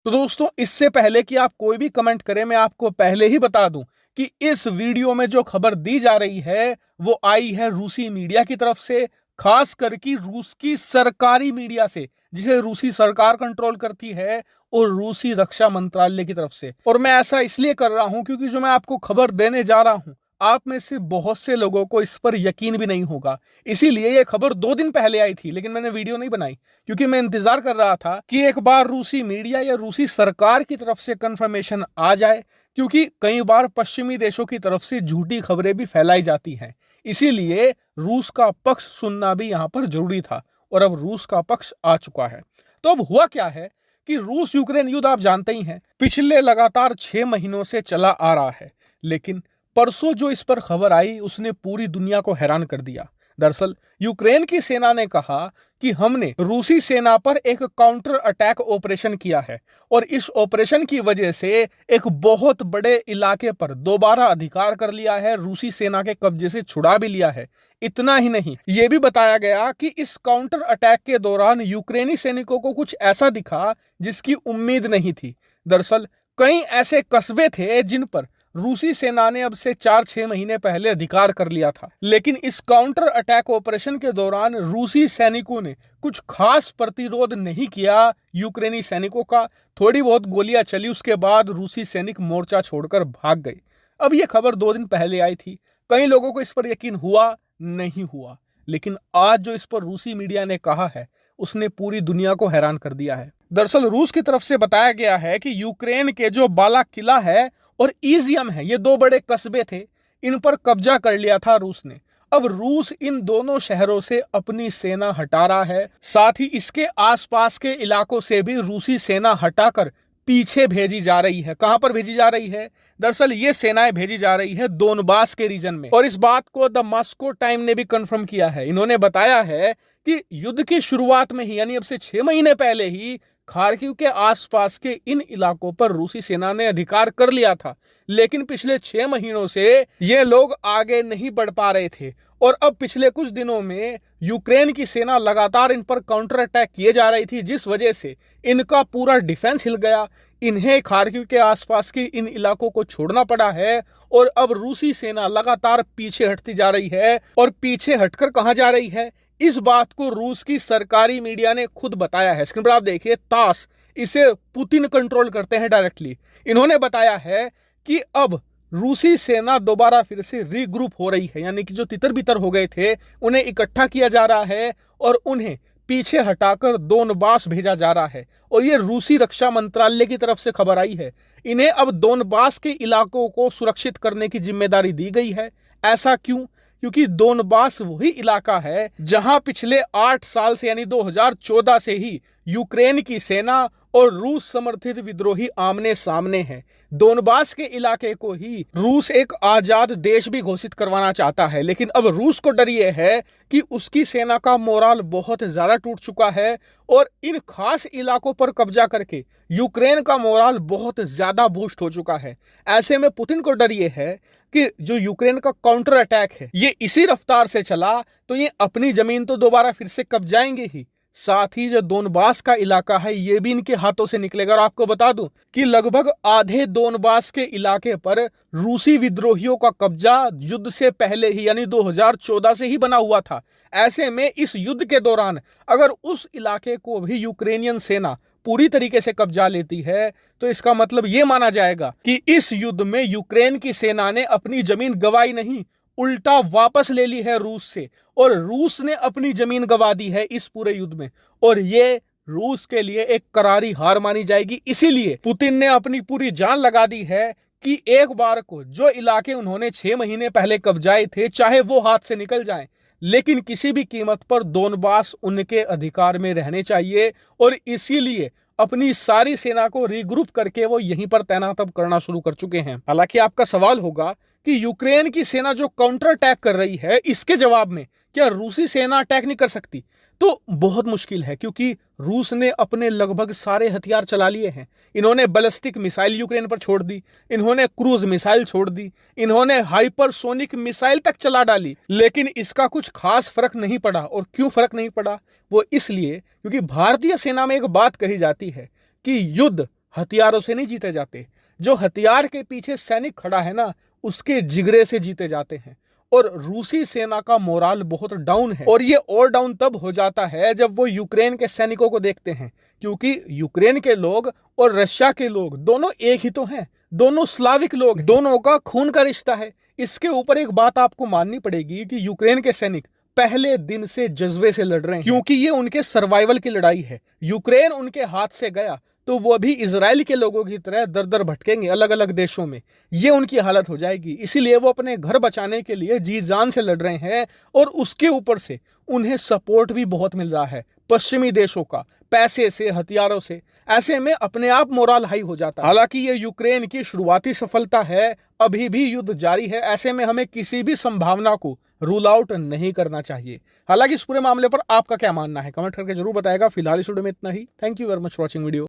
तो दोस्तों, इससे पहले कि आप कोई भी कमेंट करें, मैं आपको पहले ही बता दूं कि इस वीडियो में जो खबर दी जा रही है वो आई है रूसी मीडिया की तरफ से, खास करके रूस की सरकारी मीडिया से, जिसे रूसी सरकार कंट्रोल करती है, और रूसी रक्षा मंत्रालय की तरफ से। और मैं ऐसा इसलिए कर रहा हूं क्योंकि जो मैं आपको खबर देने जा रहा हूं, आप में से बहुत से लोगों को इस पर यकीन भी नहीं होगा। इसीलिए ये खबर 2 दिन पहले आई थी, लेकिन मैंने वीडियो नहीं बनाई क्योंकि मैं इंतजार कर रहा था कि एक बार रूसी मीडिया या रूसी सरकार की तरफ से कंफर्मेशन आ जाए, क्योंकि कई बार पश्चिमी देशों की तरफ से झूठी खबरें भी फैलाई जाती हैं। इसीलिए रूस का पक्ष सुनना भी यहां पर जरूरी था, और अब रूस का पक्ष आ चुका है। तो अब हुआ क्या है कि रूस यूक्रेन युद्ध आप जानते ही हैं, पिछले लगातार 6 महीनों से चला आ रहा है। लेकिन परसों जो इस पर खबर आई उसने पूरी दुनिया को हैरान कर दिया। दरअसल यूक्रेन की सेना ने कहा कि हमने रूसी सेना पर एक काउंटर अटैक ऑपरेशन किया है, और इस ऑपरेशन की वजह से एक बहुत बड़े इलाके पर दोबारा अधिकार कर लिया है, रूसी सेना के कब्जे से छुड़ा भी लिया है। इतना ही नहीं, यह भी बताया गया कि इस काउंटर अटैक के दौरान यूक्रेनी सैनिकों को कुछ ऐसा दिखा जिसकी उम्मीद नहीं थी। दरअसल कई ऐसे कस्बे थे जिन पर रूसी सेना ने अब से 4-6 महीने पहले अधिकार कर लिया था, लेकिन इस काउंटर अटैक ऑपरेशन के दौरान रूसी सैनिकों ने कुछ खास प्रतिरोध नहीं किया यूक्रेनी सैनिकों का। थोड़ी बहुत गोलियां चली, उसके बाद रूसी सैनिक मोर्चा छोड़कर भाग गए। अब यह खबर 2 दिन पहले आई थी, कई लोगों को इस पर यकीन हुआ, नहीं हुआ, लेकिन आज जो इस पर रूसी मीडिया ने कहा है उसने पूरी दुनिया को हैरान कर दिया है। दरअसल रूस की तरफ से बताया गया है कि यूक्रेन के जो बाला किला है और ईजियम है, ये 2 बड़े कस्बे थे, इन पर कब्जा कर लिया था रूस ने। अब रूस इन दोनों शहरों से अपनी सेना हटा रहा है, साथ ही इसके आसपास के इलाकों से भी रूसी सेना हटाकर पीछे भेजी जा रही है। कहां पर भेजी जा रही है? दरअसल ये सेनाएं भेजी जा रही है दोनबास के रीजन में, और इस बात को द मॉस्को टाइम ने भी कंफर्म किया है। इन्होंने बताया है कि युद्ध की शुरुआत में ही, यानी अब से 6 महीने पहले ही, खार्किव के आसपास के इन इलाकों पर रूसी सेना ने अधिकार कर लिया था, लेकिन पिछले 6 महीनों से ये लोग आगे नहीं बढ़ पा रहे थे। और अब पिछले कुछ दिनों में यूक्रेन की सेना लगातार इन पर काउंटर अटैक किए जा रही थी, जिस वजह से इनका पूरा डिफेंस हिल गया। इन्हें खार्किव के आसपास के इन इलाकों को छोड़ना पड़ा है, और अब रूसी सेना लगातार पीछे हटती जा रही है। और पीछे हटकर कहां जा रही है, इस बात को रूस की सरकारी मीडिया ने खुद बताया है। स्क्रीन पर आप देखिए, तास, इसे पुतिन कंट्रोल करते हैं डायरेक्टली। इन्होंने बताया है कि अब रूसी सेना दोबारा फिर से रीग्रुप हो रही है, यानी कि जो तितर बितर हो गए थे उन्हें इकट्ठा किया जा रहा है और उन्हें पीछे हटाकर दोनबास भेजा जा रहा है। और ये रूसी रक्षा मंत्रालय की तरफ से खबर आई है। इन्हें अब दोनबास के इलाकों को सुरक्षित करने की जिम्मेदारी दी गई है। ऐसा क्यों? क्योंकि दोनबास वही इलाका है जहां पिछले 8 साल से, यानी 2014 से ही यूक्रेन की सेना और रूस समर्थित विद्रोही आमने सामने हैं। दोनबास के इलाके को ही रूस एक आजाद देश भी घोषित करवाना चाहता है, लेकिन अब रूस को डर यह है कि उसकी सेना का मोराल बहुत ज्यादा टूट चुका है, और इन खास इलाकों पर कब्जा करके यूक्रेन का मोराल बहुत ज्यादा बूस्ट हो चुका है। ऐसे में पुतिन को डर यह है कि जो यूक्रेन का काउंटर अटैक है ये इसी रफ्तार से चला तो ये अपनी जमीन तो दोबारा फिर से कब्जाएंगे ही, साथ ही जो दोनबास का इलाका है ये भी इनके हाथों से निकलेगा। और आपको बता दूं कि लगभग आधे दोनबास के इलाके पर रूसी विद्रोहियों का कब्जा युद्ध से पहले ही, यानी 2014 से ही बना हुआ था। ऐसे में इस युद्ध के दौरान अगर उस इलाके को भी यूक्रेनियन सेना पूरी तरीके से कब्जा लेती है तो इसका मतलब यह माना जाएगा कि इस युद्ध में यूक्रेन की सेना ने अपनी जमीन गंवाई नहीं, उल्टा वापस ले ली है रूस से, और रूस ने अपनी जमीन गंवा दी है इस पूरे युद्ध में। और ये रूस के लिए एक करारी हार मानी जाएगी। इसीलिए पुतिन ने अपनी पूरी जान लगा दी है कि एक बार को जो इलाके उन्होंने 6 महीने पहले कब्जाए थे, चाहे वो हाथ से निकल जाएं, लेकिन किसी भी कीमत पर दोनबास उनके अधिकार में रहने चाहिए। और इसीलिए अपनी सारी सेना को रीग्रुप करके वो यहीं पर तैनात अब करना शुरू कर चुके हैं। हालांकि आपका सवाल होगा कि यूक्रेन की सेना जो काउंटर अटैक कर रही है, इसके जवाब में क्या रूसी सेना अटैक नहीं कर सकती? तो बहुत मुश्किल है, क्योंकि रूस ने अपने लगभग सारे हथियार चला लिए हैं। इन्होंने बैलिस्टिक मिसाइल यूक्रेन पर छोड़ दी, इन्होंने क्रूज मिसाइल छोड़ दी, इन्होंने हाइपरसोनिक मिसाइल तक चला डाली, लेकिन इसका कुछ खास फर्क नहीं पड़ा। और क्यों फर्क नहीं पड़ा? वो इसलिए क्योंकि भारतीय सेना में एक बात कही जाती है कि युद्ध हथियारों से नहीं जीते जाते। जो हथियार के पीछे सैनिक खड़ा है ना, उसके जिगरे से जीते जाते हैं। और रूसी सेना का मोराल बहुत डाउन है, और ये और डाउन तब हो जाता है जब वो यूक्रेन के सैनिकों को देखते हैं, क्योंकि यूक्रेन के लोग और रशिया के लोग दोनों एक ही तो हैं, दोनों स्लाविक लोग, दोनों का खून का रिश्ता है। इसके ऊपर एक बात आपको माननी पड़ेगी कि यूक्रेन के सैनिक पहले दिन से जज्बे से लड़ रहे हैं, क्योंकि ये उनके सर्वाइवल की लड़ाई है। यूक्रेन उनके हाथ से गया तो वो भी इजराइल के लोगों की तरह दर दर भटकेंगे अलग अलग देशों में, ये उनकी हालत हो जाएगी। इसीलिए वो अपने घर बचाने के लिए जी जान से लड़ रहे हैं, और उसके ऊपर से उन्हें सपोर्ट भी बहुत मिल रहा है पश्चिमी देशों का, पैसे से, हथियारों से। ऐसे में अपने आप मोराल हाई हो जाता है। हालांकि ये यूक्रेन की शुरुआती सफलता है, अभी भी युद्ध जारी है। ऐसे में हमें किसी भी संभावना को रूल आउट नहीं करना चाहिए। हालांकि इस पूरे मामले पर आपका क्या मानना है, कमेंट करके जरूर बताएगा। फिलहाल इस वीडियो में इतना ही। Thank you very much for watching video.